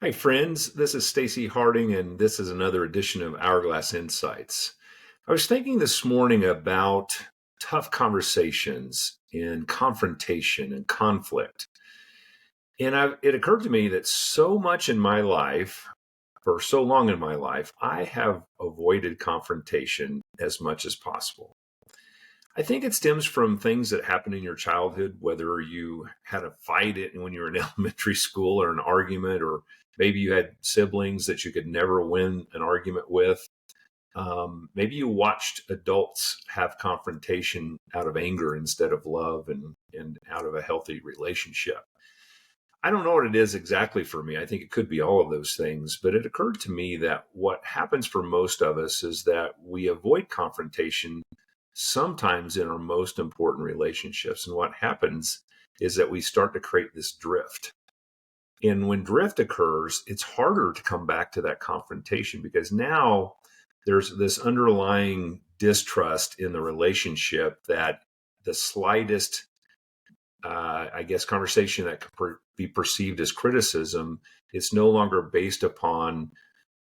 Hi, friends. This is Stacey Harding, and this is another edition of Hourglass Insights. I was thinking this morning about tough conversations and confrontation and conflict. It occurred to me that so much in my life, for so long in my life, I have avoided confrontation as much as possible. I think it stems from things that happened in your childhood, whether you had a fight when you were in elementary school or an argument, or maybe you had siblings that you could never win an argument with. Maybe you watched adults have confrontation out of anger instead of love and out of a healthy relationship. I don't know what it is exactly for me. I think it could be all of those things, but it occurred to me that what happens for most of us is that we avoid confrontation sometimes in our most important relationships. And what happens is that we start to create this drift. And when drift occurs, it's harder to come back to that confrontation because now there's this underlying distrust in the relationship that the slightest conversation that could be perceived as criticism is no longer based upon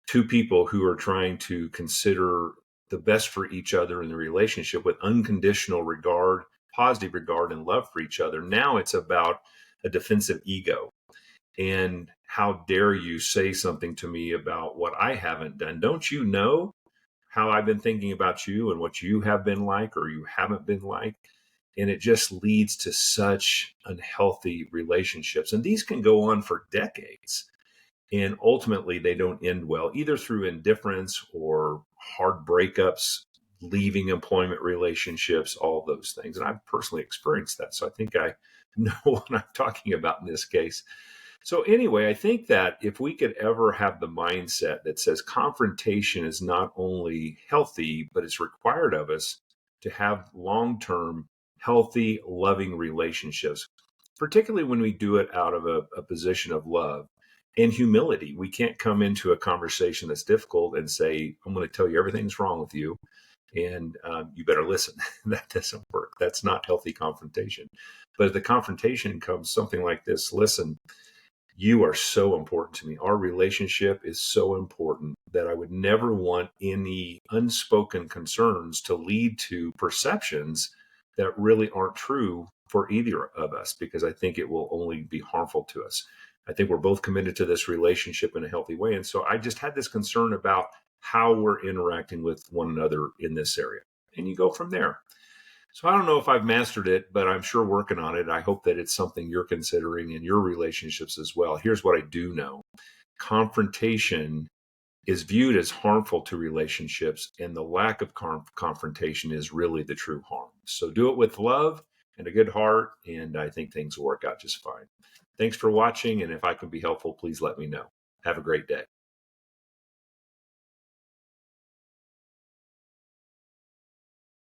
two people who are trying to consider the best for each other in the relationship with unconditional regard, positive regard, and love for each other. Now it's about a defensive ego. And how dare you say something to me about what I haven't done? Don't you know how I've been thinking about you and what you have been like or you haven't been like? And it just leads to such unhealthy relationships. And these can go on for decades. And ultimately, they don't end well, either through indifference or hard breakups, leaving employment relationships, all those things. And I've personally experienced that. So I think I know what I'm talking about in this case. So, anyway, I think that if we could ever have the mindset that says confrontation is not only healthy, but it's required of us to have long term, healthy, loving relationships, particularly when we do it out of a position of love and humility. We can't come into a conversation that's difficult and say, I'm going to tell you everything's wrong with you and you better listen. That doesn't work. That's not healthy confrontation. But if the confrontation comes something like this, listen, you are so important to me. Our relationship is so important that I would never want any unspoken concerns to lead to perceptions that really aren't true for either of us, because I think it will only be harmful to us. I think we're both committed to this relationship in a healthy way. And so I just had this concern about how we're interacting with one another in this area. And you go from there. So I don't know if I've mastered it, but I'm sure working on it. I hope that it's something you're considering in your relationships as well. Here's what I do know. Confrontation is viewed as harmful to relationships, and the lack of confrontation is really the true harm. So do it with love and a good heart, and I think things will work out just fine. Thanks for watching, and if I can be helpful, please let me know. Have a great day.